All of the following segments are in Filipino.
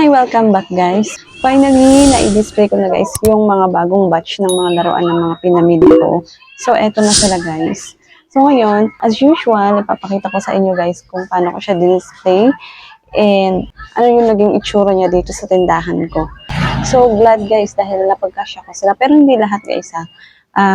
Hi, welcome back guys. Finally, na-display ko na guys yung mga bagong batch ng mga laruan ng mga pinamili ko. So, eto na sila guys. So, ngayon, as usual, ipapakita ko sa inyo guys kung paano ko siya display and ano yung naging itsura niya dito sa tindahan ko. So, glad guys dahil napagkasya ko sila. Pero hindi lahat guys ha.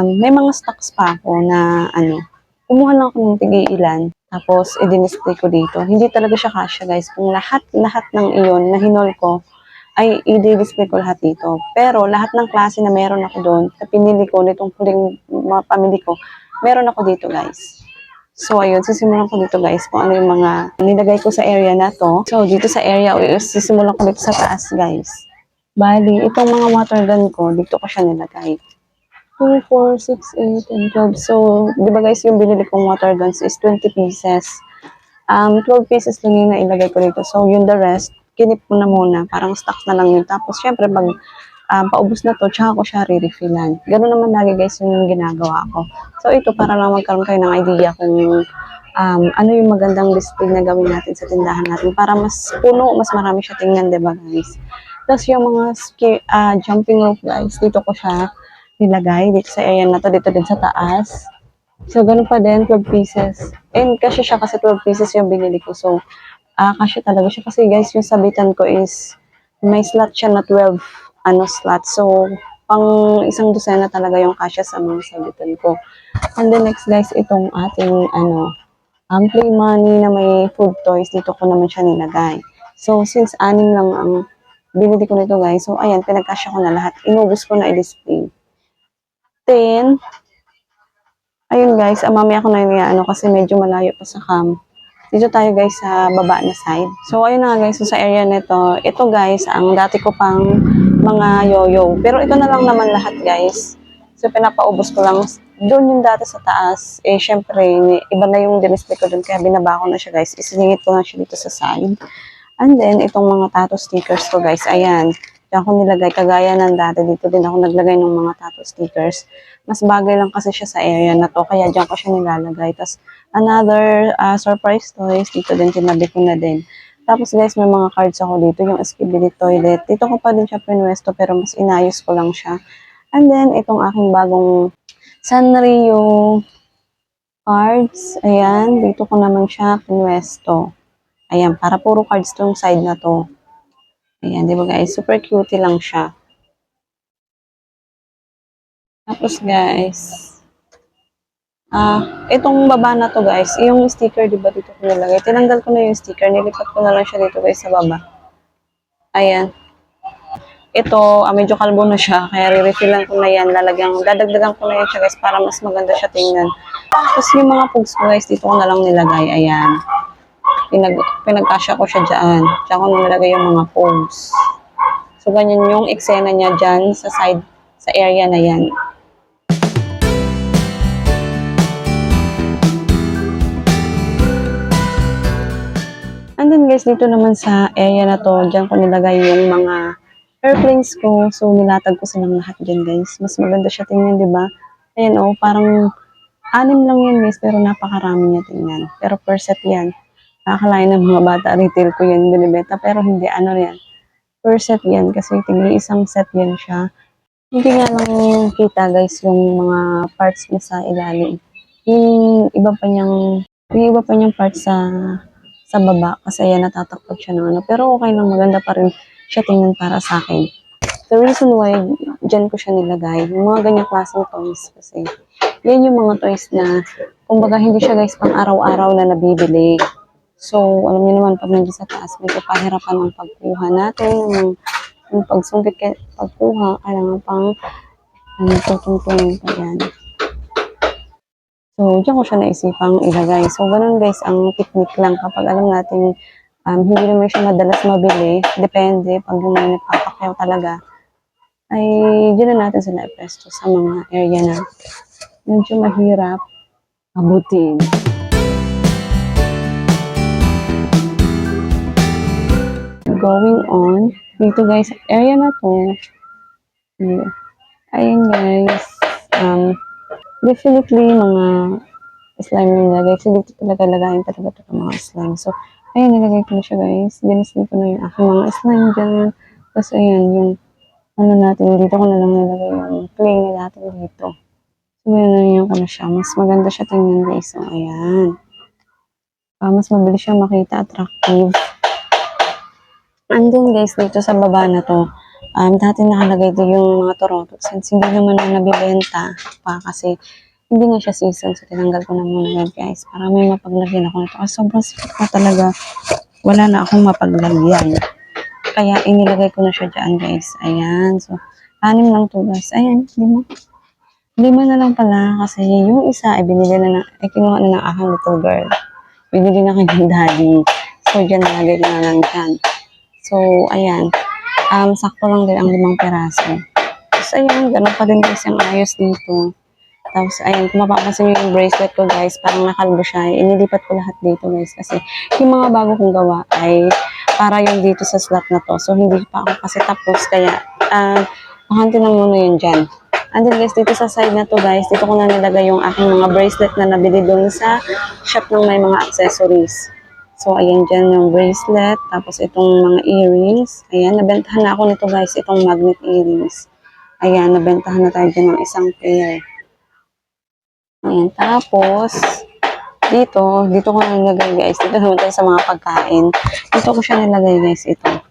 May mga stocks pa ako na kumuha lang ako ng tig-ilan. Tapos, i-display ko dito. Hindi talaga siya kasya, guys. Kung lahat ng iyon na hinol ko, ay i-display ko lahat dito. Pero, lahat ng klase na meron ako doon, na pinili ko, nitong huling mga pamili ko, meron ako dito, guys. So, ayun, sisimulan ko dito, guys, kung ano yung mga nilagay ko sa area na to. So, dito sa area, sisimulan ko dito sa taas, guys. Bali, itong mga water gun ko, dito ko siya nilagay. 2, 4, 6, 8, and 12. So, di ba guys, yung binili kong water guns is 20 pieces. 12 pieces lang yung nailagay ko dito. So, yung the rest, kinip ko na muna. Parang stocks na lang yun. Tapos, syempre, pag paubos na to, tsaka ko siya re-refillan. Ganun naman lagi guys yung ginagawa ko. So, ito para lang magkaroon kayo ng idea kung ano yung magandang display na gawin natin sa tindahan natin para mas puno, mas marami siya tingnan, di ba guys? Tapos yung mga jumping rope guys, dito ko siya nilagay dito sa area na to, dito din sa taas. So, ganun pa din, 12 pieces. And kasi siya kasi 12 pieces yung binili ko. So, kasi talaga siya. Kasi guys, yung sabitan ko is, may slot siya na 12, slot. So, pang isang dosena talaga yung kasya sa mga sabitan ko. And then next guys, itong ating, play money na may food toys, dito ko naman siya nilagay. So, since anim lang ang binili ko nito guys, so ayan, pinagkasya ko na lahat. Inubos ko na i-display. Then, ayun guys, mamaya ko na yung kasi medyo malayo pa sa cam. Dito tayo guys sa baba na side. So, ayun na guys, so sa area nito, ito guys, ang dati ko pang mga yoyo. Pero ito na lang naman lahat guys. So, pinapaubos ko lang. Doon yung dati sa taas, syempre, iba na yung dinisplay ko doon, kaya binaba ko na siya guys. Isingit ko na siya dito sa side. And then, itong mga tattoo stickers ko guys, ayan. Diyan ko nilagay, kagaya ng dati, dito din ako naglagay ng mga tattoo stickers. Mas bagay lang kasi siya sa area na to, kaya diyan ko siya nilalagay. Tapos, another surprise toys, dito din, tinabi ko na din. Tapos guys, may mga cards ako dito, yung Skibidi Toilet. Dito ko pa din siya pinwesto, pero mas inayos ko lang siya. And then, itong aking bagong Sanrio cards, ayan, dito ko naman siya pinwesto. Ayan, para puro cards tong side na to. Ayan, di ba guys? Super cute lang siya. Tapos guys, itong baba na to guys, yung sticker, di ba dito ko nilagay? Tinanggal ko na yung sticker, nilipat ko na lang siya dito guys sa baba. Ayan. Ito, medyo kalbo na siya, kaya re-refillan ko na yan. Dadagdagan ko na yan siya guys para mas maganda siya tingnan. Tapos yung mga pugs ko guys, dito ko na lang nilagay. Ayan. Pinagkasya ko siya dyan. Diyan ko nilagay yung mga pugs. So, ganyan yung eksena niya dyan sa side, sa area na yan. And then guys, dito naman sa area na to, dyan ko nilagay yung mga airplanes ko. So, nilatag ko silang lahat dyan guys. Mas maganda siya tingnan, di ba? Ayan parang 6 lang yan guys, pero napakarami niya tingnan. Pero per set yan. Nakakalain ng mga bata, retail ko yan binibenta. Pero hindi, yan. Per set yan kasi tigli isang set yan siya. Hindi nga lang kita guys yung mga parts niya sa ilalim. Yung iba pa niyang parts sa baba kasi yan natatakot siya ng Pero okay lang, maganda pa rin siya tingnan para sa akin. The reason why dyan ko siya nilagay, yung mga ganyang klaseng toys kasi yan yung mga toys na kumbaga hindi siya guys pang araw-araw na nabibili. So, alam niyo naman, pag nandiyan sa taas, medyo pahirapan ng pagkuha natin, yung pagsungkit pagkuha, kailangan pang tutungtungin pa yan. So, diyan ko siya naisipang ilagay. So, ganun guys, ang technique lang kapag alam natin, hindi naman siya madalas mabili, depende, pag yung mga nagpapakyaw talaga, ay diyan na natin sila ipresto sa mga area na medyo mahirap abutin. Going on, dito guys, area na to, ayun guys, definitely mga slime yung nilagay. So, dito talaga lagayin talaga ito ng mga slime. So, Ayan, nilagay ko na siya guys. Dinisplay ko na yung aking mga slime dyan. Tapos ayan, yung ano natin, dito ko na lang nilagay yung clay na natin dito. So, yun ko na siya. Mas maganda siya tingnan guys. So, ayan. Mas mabilis siya makita, attractive. And then guys, dito sa baba na to, dati nakalagay din yung mga Toronto. Since hindi naman na nabibenta pa kasi hindi nga siya season. So, tinanggal ko na muna yan guys. Para may mapaglagyan ako nito. Kasi sobrang sikat na talaga. Wala na akong mapaglagyan. Kaya inilagay ko na siya dyan guys. Ayan. So, 6 lang to guys. Ayan. 5 na lang pala. Kasi yung isa ay binili na kinuha na ng aking little girl. Binili na kay daddy. So, dyan nalagay ko na lang dyan. So, ayan. Sakto lang din ang 5 peraso. Tapos, ayan. Ganun pa din guys yung ayos dito. Tapos, ayan, kung mapapansin nyo yung bracelet ko, guys, parang nakalbo siya. Inilipat ko lahat dito, guys. Kasi yung mga bago kong gawa ay para yung dito sa slot na to. So, hindi pa ako kasi tapos. Kaya, makanti lang muna yun dyan. And then, guys, dito sa side na to, guys, dito ko na nilagay yung aking mga bracelet na nabili doon sa shop ng may mga accessories. So, ayan dyan yung bracelet. Tapos, itong mga earrings. Ayan, nabentahan na ako nito, guys, itong magnet earrings. Ayan, nabentahan na tayo dyan ng isang pair. Ayan, tapos, dito ko na nilagay guys. Dito naman tayo sa mga pagkain. Dito ko siya nilagay guys, ito.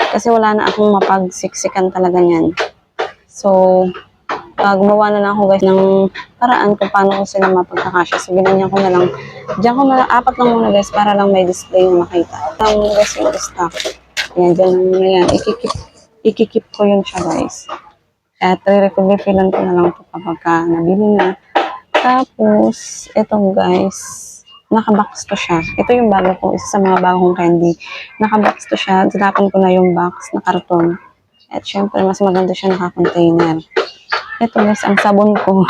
Kasi wala na akong mapagsiksikan talaga niyan. So, gumawa na lang ako guys ng paraan kung paano ko sila mapagkakasya. So, ginanyan ko na lang. Diyan ko na lang, 4 lang muna guys, para lang may display na makita. Ito muna guys yung stock. Ayan, dyan lang muna yan. Ikikip ko yun siya guys. At re-refillan ko na lang ito kapag nabili na. Tapos, ito guys, nakabox to siya. Ito yung bago ko, isa sa mga bagong candy. Nakabox to siya, tinapan ko na yung box na karton. At syempre, mas maganda siya naka-container. Ito guys, ang sabon ko,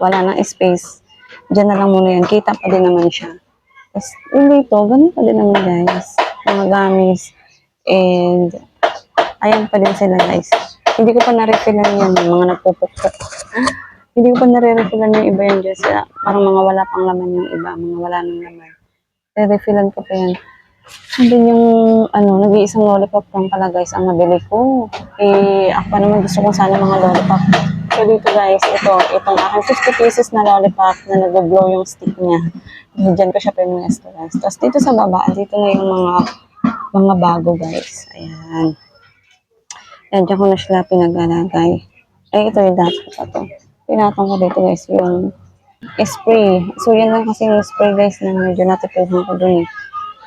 wala nang space. Diyan na lang muna yan, kita pa din naman siya. Tapos, yung dito, ganun pa din naman guys. Mga gamis. And, ayan pa din sila guys. Hindi ko pa na-refillan yan, mga nagpupukpok. Hindi ko pa nare-refillan yung iba yan dyan. Parang mga wala pang laman yung iba. Mga wala nang laman. Re-refillan ko pa yan. And then yung, nag-iisang lollipop lang pala guys, ang nabili ko. Ako pa naman gusto kong sana mga lollipop. So dito guys, itong aking 50 pieces na lollipop na nag-blow yung stick niya. Diyan ko siya pinuesto guys. Tapos dito sa baba, dito na yung mga bago guys. Ayan. Ayan, dyan ko na sila pinag-alagay. Ito yung dati ko pa to. Pinatong ko dito guys yung spray. So yan lang kasi yung spray guys na medyo natipuhan ko dun eh.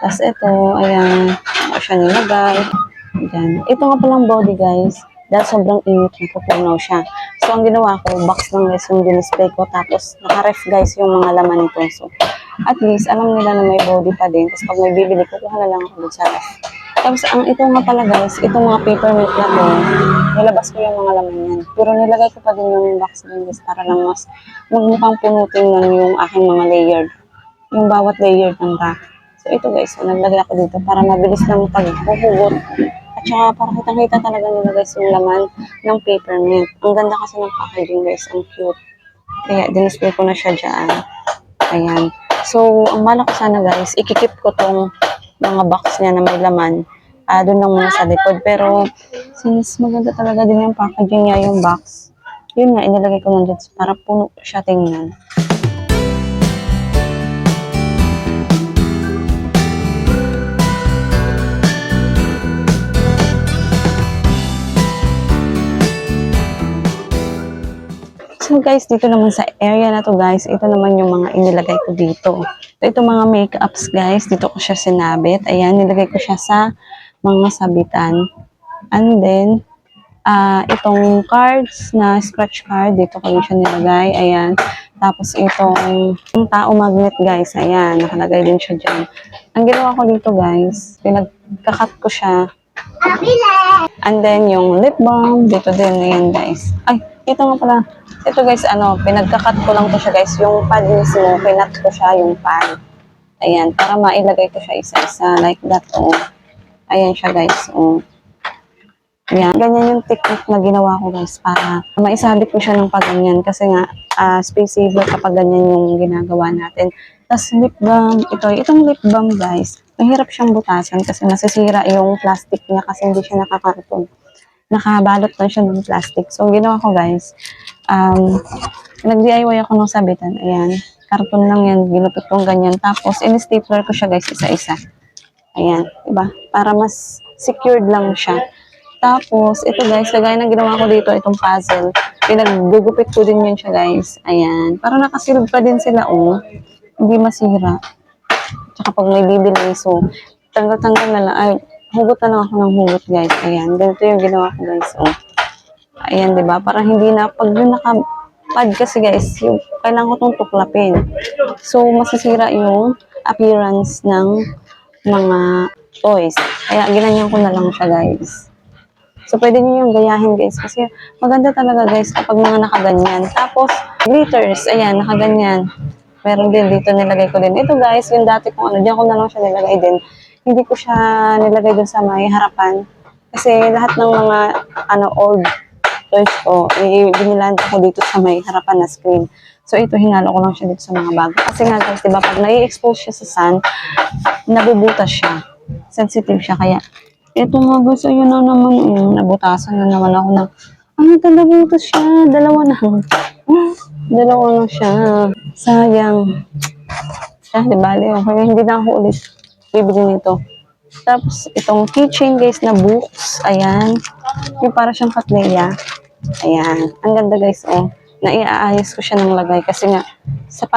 Tapos ito, ayan, ako siya nilagay. Ayan. Ito nga palang body guys. Dahil sobrang init, napupunaw siya. So ang ginawa ko, box lang guys yung display ko. Tapos naka-ref guys yung mga laman nito. So at least alam nila na may body pa din. Tapos pag may bibili ko, kuha na lang ako dun sa ref. Tapos, ito nga pala guys, itong mga papermint na to, nilabas ko yung mga laman yan. Pero nilagay ko pa din yung box din guys para lang mas magmukhang punutin lang yung aking mga layered. Yung bawat layered ng rack. So, ito guys, naglagay ako dito para mabilis lang paghuhugot. At saka, para kitang-kita talaga nila guys yung laman ng papermint. Ang ganda kasi ng packaging guys, ang cute. Kaya, dinisplay ko na siya dyan. Ayan. So, ang balak ko sana guys, ikikip ko tong mga box niya na may laman. Doon lang muna sa likod. Pero, since maganda talaga din yung packaging niya, yung box, yun nga, inilagay ko nandiyan para puno siya tingnan. So guys, dito naman sa area na to guys, ito naman yung mga inilagay ko dito. Ito mga makeups guys, dito ko siya sinabit. Ayan, nilagay ko siya sa mga sabitan. And then, itong cards na scratch card, dito ko rin siya nilagay. Ayan. Tapos itong tao magnet guys, ayan, nakalagay din siya dyan. Ang ginawa ko dito guys, pinagkakat ko siya. And then yung lip balm, dito din, ayan guys. Ay, ito nga pala. Ito guys, pinagkakat ko lang to siya guys. Yung pad mismo, pinat ko siya yung pad. Ayan, para mailagay ko siya isa-isa. Like that, oh. Ayan siya guys, oh. Yan, ganyan yung technique na ginawa ko guys para maisabit ko siya ng paganyan kasi nga space saver kapag ganyan yung ginagawa natin. Tapos lip balm, itong lip balm guys, mahirap siyang butasan kasi masisira yung plastic niya kasi hindi siya nakakarton. Nakabalot lang siya ng plastic. So, ginawa ko guys, nag-DIY ako ng sabitan. Ayan, karton lang yan, ginupit kong ganyan. Tapos, in-stapler ko siya guys, isa-isa. Ayan, diba? Para mas secured lang siya. Tapos, ito guys, kagaya ng ginawa ko dito, itong puzzle. Pinaggugupit ko din yun siya guys. Ayan. Para nakasilog pa din sila, oh. Hindi masira. Tsaka pag may bibili, so, tanggal-tanggal na lang. Ay, hugot na lang ako ng hugot guys. Ayan. Ganito yung ginawa ko guys, oh. Ayan, di ba? Para hindi na, pag yung naka-pad kasi guys, yung, kailangan ko itong tuklapin. So, masisira yung appearance ng mga toys. Kaya, ginanyan ko na lang siya guys. So, pwede niyo yung gayahin, guys. Kasi, maganda talaga, guys, kapag mga nakaganyan. Tapos, glitters. Ayan, nakaganyan. Meron din dito, nilagay ko din. Ito, guys, yung dati kong ano, diyan ko na lang siya nilagay din. Hindi ko siya nilagay dun sa may harapan. Kasi, lahat ng mga, old toys ko, biniland ko dito sa may harapan na screen. So, ito, hinalo ko lang siya dito sa mga bago. Kasi nga, guys, diba, pag nai-expose siya sa sun, nabubutas siya. Sensitive siya. Kaya, ito nga guys, ayun na naman, nabutasan na naman ako ng, talaga siya, dalawa na. Dalawa na siya. Sayang. Di bali, okay, hindi na ako ulit bibili nito. Tapos, itong keychain guys na books, ayan. Yung para siyang katleya. Ayan. Ang ganda guys, oh. Naiaayos ko siya ng lagay kasi nga, sa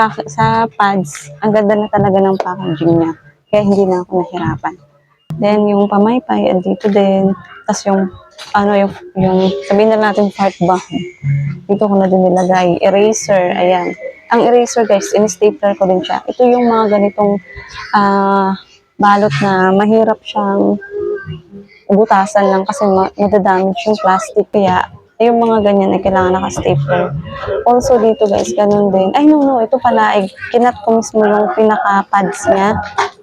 pads, ang ganda na talaga ng packaging niya. Kaya hindi na ako nahirapan. Then, yung pamaypay, andito din. Tapos yung sabihin na natin part ba, dito ko na din nilagay. Eraser, ayan. Ang eraser, guys, in-stapler ko din siya. Ito yung mga ganitong balot na mahirap siyang butasan lang kasi madadamage yung plastic. Kaya, yung mga ganyan ay kailangan naka-stapler. Also dito, guys, ganun din. Ay, no, ito pala, kinat ko mismo yung pinaka-pads niya.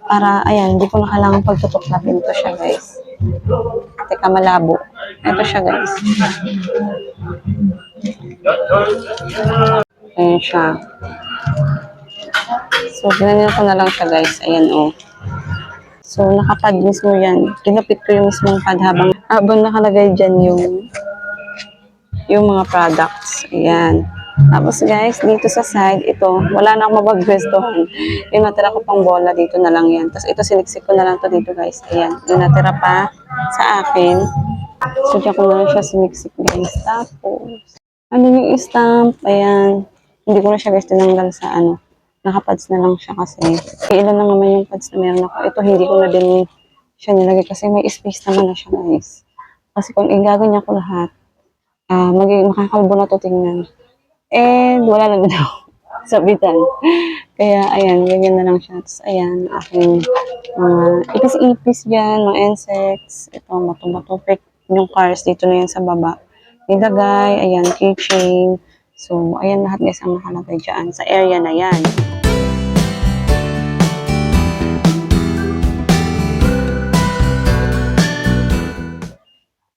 Para, ayan, hindi ko na kailangan pagtutuklapin to siya, guys. Teka, malabo. Ito siya, guys. Ayan siya. So, ginanyan ko na lang siya, guys. Ayan, oh. So, nakapad mismo yan. Kinapit ko yung mismong pad habang nakalagay dyan yung mga products. Ayan. Tapos guys, dito sa side, ito, wala na akong mapagwestohan. Yung natira ko pang bola, dito na lang yan. Tapos ito, siniksik ko na lang to dito guys. Ayan, yung natira pa sa akin. So, dyan ko na lang siya siniksik guys. Tapos, ano yung stamp? Ayan. Hindi ko na siya guys tinanggal sa nakapads na lang siya kasi ilan lang naman yung pads na meron ako. Ito, hindi ko na din siya nilagay kasi may space naman na siya guys. Kasi kung igaganyan ko lahat, magiging makakalbo na to tingnan. And wala lang daw sabitan. Kaya ayan, ganyan na lang siya. Tapos ayan, aking mga ipis-ipis dyan, mga insects. Ito, mato-mato, yung cars dito na yan sa baba. Nilagay, ayan, keychain. So, ayan lahat guys ang nakalagay dyan sa area na yan.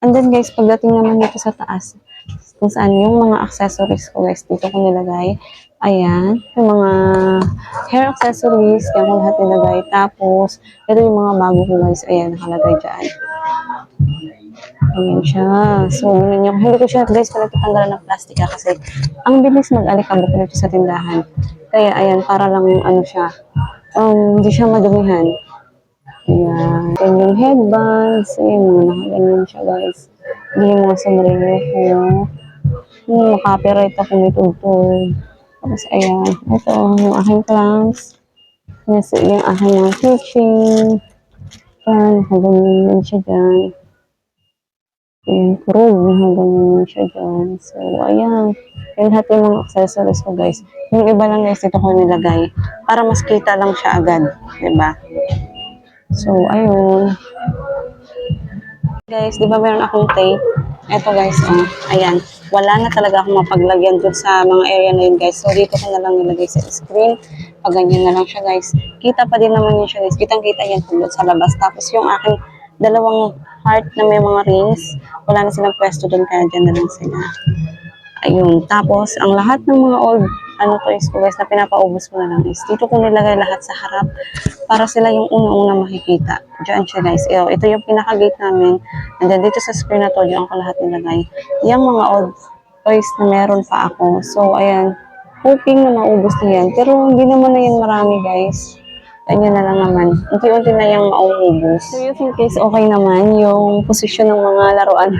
And then guys, pagdating naman dito sa taas, kung saan yung mga accessories ko guys, dito ko nilagay. Ayan, yung mga hair accessories, yan ko lahat nilagay. Tapos, ito yung mga bago ko guys, ayan, nakalagay dyan. Ayan siya. So, hindi ko siya guys pala tatanggalan ng plastic kasi ang bilis mag-alikabok nito sa tindahan. Kaya ayan, para lang yung siya, hindi siya madumihan. Ayan. Then yung headbands, ayan, mga nakaganyan siya guys. Hindi yung mga sombrero ko. Makapiright ako nito ito. Tapos ayan, ito yung aking clamps. Yung aking mga kitchen. Ayan, nakaganyan siya dyan. Ayan, kurog, nakaganyan siya dyan. So, ayan. Yung lahat yung mga accessories ko guys. Yung iba lang guys, dito ko nilagay. Para mas kita lang siya agad. Diba? So, ayun. Guys, di ba meron akong tape? Eto guys, ayan. Wala na talaga akong mapaglagyan dun sa mga area na yun guys. So, dito ko na lang nilagay sa screen. Pag ganyan na lang siya guys. Kita pa din naman yun siya guys. Kitang-kita yan doon sa labas. Tapos yung aking dalawang heart na may mga rings. Wala na silang pwesto doon, kaya dyan na lang sila. Ayun. Tapos, ang lahat ng mga old toys ko guys na pinapaubos ko na lang is dito ko nilagay lahat sa harap para sila yung una-una makikita. Diyan siya guys. Ito yung pinaka-gate namin. And then dito sa screen na to, diyan ko lahat nilagay. Yung mga old toys na meron pa ako. So, ayan. Hoping na maubos na yan. Pero hindi naman na yan marami guys. Ganyan na lang naman. Unti-unti na yung mauubos. So, you think guys, okay naman yung posisyon ng mga laruan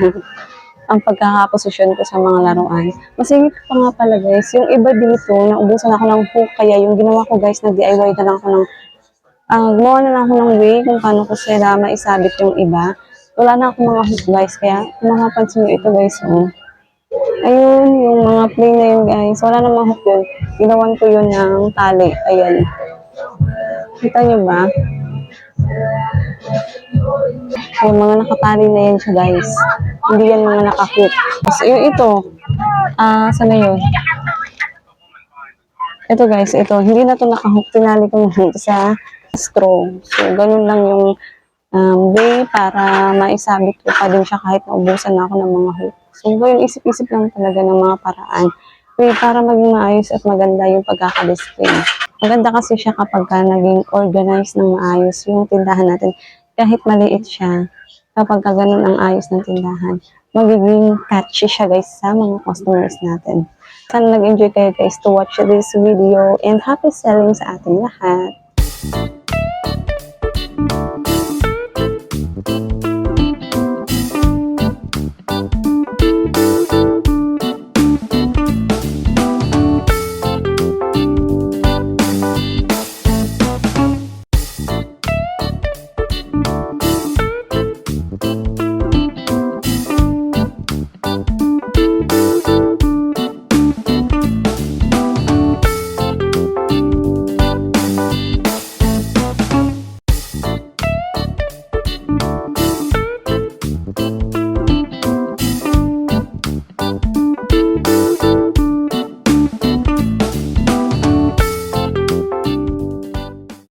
ang pagkakaposisyon ko sa mga laruan. Masingit pa nga pala guys, yung iba dito, naubusan ako ng hook, kaya yung ginawa ko guys, nag-DIY na lang ako ng, gumawa na lang ako ng way kung paano ko sila maisabit yung iba. Wala na akong mga hook guys, kaya kung makapansin nyo ito guys, oh. Ayun, yung mga play na yun guys, wala na mga hook yun. Ginawan ko yun ng tali, ayan. Kita nyo ba? Yung mga nakatali na yan siya guys. Hindi yan mga nakahook. So, yung ito, saan na yun? Ito guys, ito, hindi na to nakahook. Tinali ko na ito sa straw. So, ganun lang yung way para maisabit ko pa din siya kahit naubusan na ako ng mga hook. So, ngayon, isip-isip lang talaga ng mga paraan. Way para maging maayos at maganda yung pagkakadisplay. Maganda kasi siya kapag naging organized ng maayos yung tindahan natin. Kahit maliit siya, kapag ganun ang ayos ng tindahan, magiging catchy siya guys sa mga customers natin. Sana nag-enjoy kayo guys to watch this video and happy selling sa ating lahat.